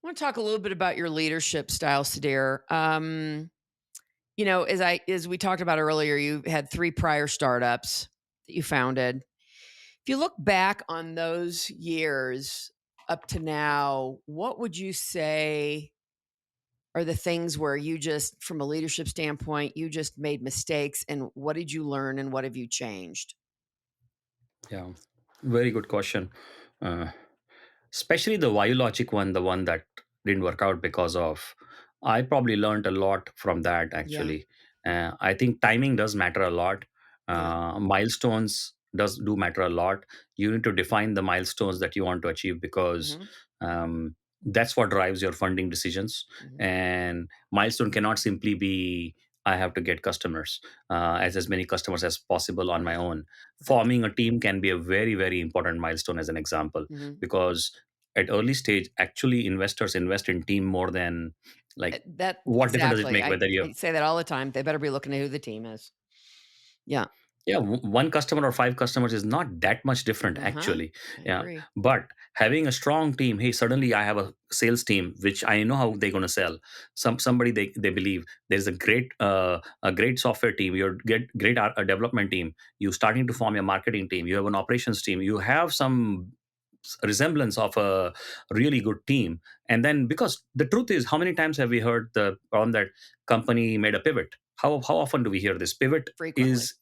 want to talk a little bit about your leadership style, Sudhir. As we talked about earlier, you had 3 prior startups that you founded. If you look back on those years up to now, what would you say are the things where you just, from a leadership standpoint, you just made mistakes, and what did you learn and what have you changed? Yeah, very good question. Uh, Especially the Vayulogic one, the one that didn't work out because of. I probably learned a lot from that Yeah, actually. I think timing does matter a lot. yeah. Milestones do matter a lot. You need to define the milestones that you want to achieve because Mhm, that's what drives your funding decisions. mhm. And milestone cannot simply be I have to get customers, as many customers as possible on my Right, own. right. Forming a team can be a very very important milestone as an example, Mhm. because at early stage actually investors invest in team more than, like, That what difference does it exactly. make I whether you I say that all the time. They better be looking at who the team is. Yeah. yeah, one customer or five customers is not that much different Uh-huh. actually. I Yeah, agree. but having a strong team, hey, suddenly I have a sales team which I know how they're going to sell. Somebody they believe there's a great software team, you get great a development team, you starting to form your marketing team, you have an operations team, you have some resemblance of a really good team. And then, because the truth is, how many times have we heard the problem that company made a pivot? How often do we hear this pivot? Frequently. Is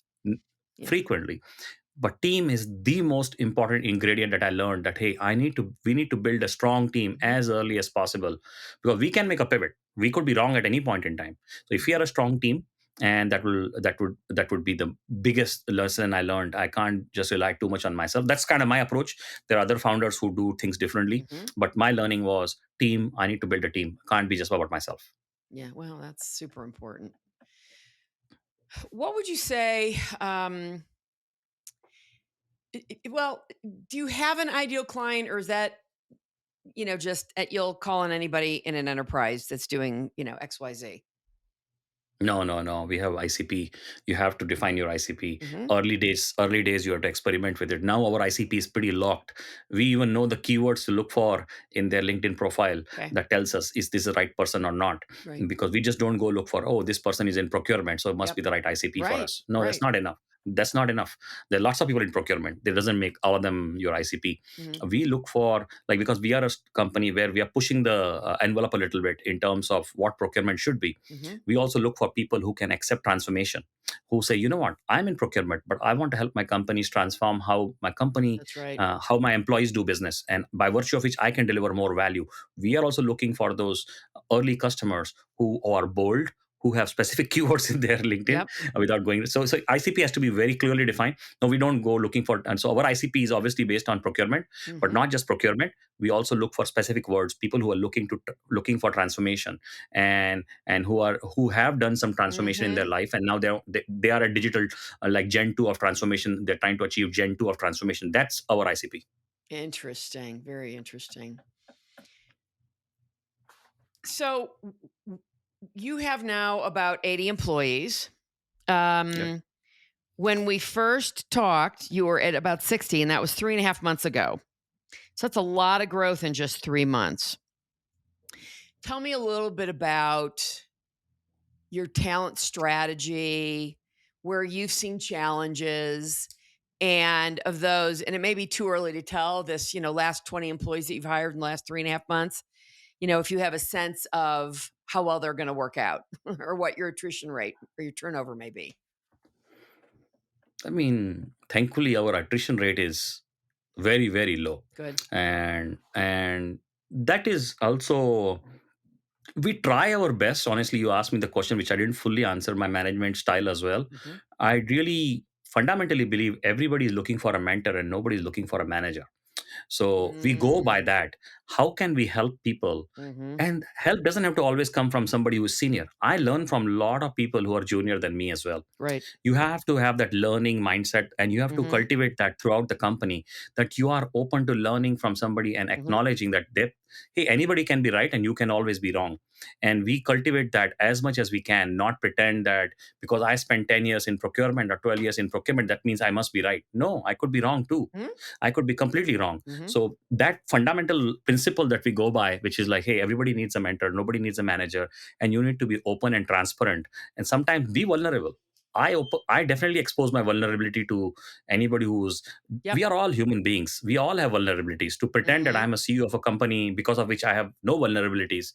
Yeah. frequently. But team is the most important ingredient that I learned, that hey, we need to build a strong team Mhm, as early as possible, because we can make a pivot, we could be wrong at any point in time. So if we are mhm. a strong team, and that would be the biggest lesson I learned. I can't just rely too much on myself. That's kind of my approach. There are other founders who do things differently, Mhm. but my learning was team. I need to build a team, can't be just about myself. Yeah, well, that's super important. What would you say, well, do you have an ideal client, or is that, just you'll call on anybody in an enterprise that's doing, XYZ? No, no, no. We have ICP. You have to define your ICP. Mhm. Early days, you have to experiment with it. Now our ICP is pretty locked. We even know the keywords to look for in their LinkedIn profile Okay. that tells us is this the right person or not. Right. Because we just don't go look for, oh, this person is in procurement, so it must Yep. be the right ICP for Right. us. No, that's Right. not enough. That's not enough. There are lots of people in procurement. That doesn't make all of them your ICP. Mhm. We look for, like, because we are a company where we are pushing the envelope a little bit in terms of what procurement should be. Mhm. We also look for people who can accept transformation, who say, you know what, I'm in procurement, but I want to help my companies transform how my company, That's right. how my employees do business, and by virtue of which I can deliver more value. We are also looking for those early customers who are bold, who have specific keywords in their LinkedIn, Yep. without going. So ICP has to be very clearly defined. No, we don't go looking for, and so our ICP is obviously based on procurement, but Mhm. not just procurement. We also look for specific words, people who are looking for transformation, and who have done some transformation in their Mhm. life, and now they are a digital, like gen 2 of transformation, they're trying to achieve gen 2 of transformation. That's our ICP. Interesting. Very interesting. So you have now about 80 employees. Yep. Um, when we first talked, you were at about 60, and that was 3.5 months ago. So that's a lot of growth in just 3 months. Tell me a little bit about your talent strategy, where you've seen challenges, and of those, and it may be too early to tell this, last 20 employees that you've hired in the last 3.5 months, if you have a sense of how well they're going to work out or what your attrition rate or your turnover may be. I mean, thankfully our attrition rate is very very low, Good. and that is also, we try our best. Honestly, you asked me the question which I didn't fully answer, my management style as well. Mhm. I really fundamentally believe everybody is looking for a mentor and nobody is looking for a manager. So we go by Mm, that. How can we help people? mhm. And help doesn't have to always come from somebody who is senior. I learn from a lot of people who are junior than me as well. Right. You have to have that learning mindset, and you have to Mhm. cultivate that throughout the company, that you are open to learning from somebody and Mhm. acknowledging that they, hey, anybody can be right and you can always be wrong. And we cultivate that as much as we can, not pretend that because I spent 10 years in procurement or 12 years in procurement, that means I must be right. No, I could be wrong too. Mhm. I could be completely wrong. Mhm. So that fundamental principle that we go by, which is like, hey, everybody needs a mentor, nobody needs a manager, and you need to be open and transparent, and sometimes be vulnerable. I definitely expose my vulnerability to anybody who's. Yep. We are all human beings. We all have vulnerabilities. To pretend that Mhm. I'm a CEO of a company because of which I have no vulnerabilities,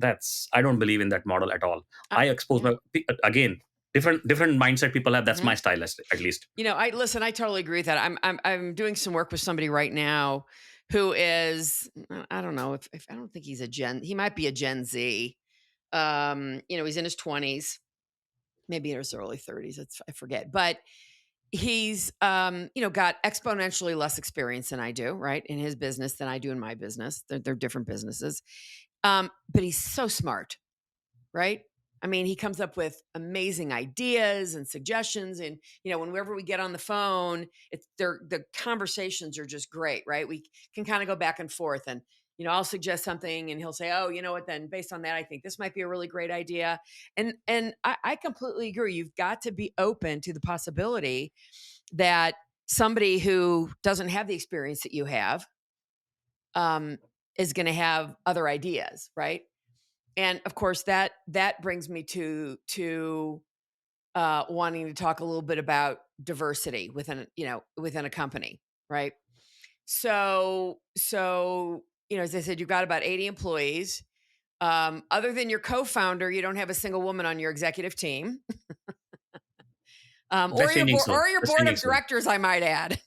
I don't believe in that model at all. I expose Yeah. my again different mindset people have. That's my Mhm. style, at least. I totally agree with that. I'm doing some work with somebody right now who is, I don't know if I don't think he might be a Gen Z. He's in his 20s, maybe in his early 30s. I forget. But he's got exponentially less experience than I do, right? In his business than I do in my business. They're different businesses. But he's so smart, right? I mean, he comes up with amazing ideas and suggestions. And, whenever we get on the phone, the conversations are just great, right? We can kind of go back and forth and, I'll suggest something and he'll say, oh, you know what, then based on that, I think this might be a really great idea. And I completely agree. You've got to be open to the possibility that somebody who doesn't have the experience that you have um, is going to have other ideas, right? And of course, that brings me to wanting to talk a little bit about diversity within a company, right? So as I said, you've got about 80 employees. Other than your co-founder, you don't have a single woman on your executive team, That's changing soon. or your That's board changing of soon. directors, I might add.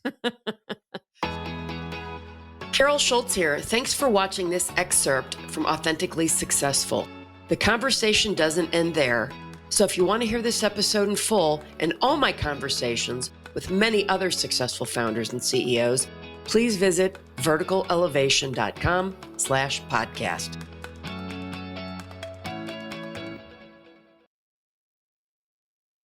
Carol Schultz here. Thanks for watching this excerpt from Authentically Successful. The conversation doesn't end there. So if you want to hear this episode in full and all my conversations with many other successful founders and CEOs, please visit verticalelevation.com/podcast.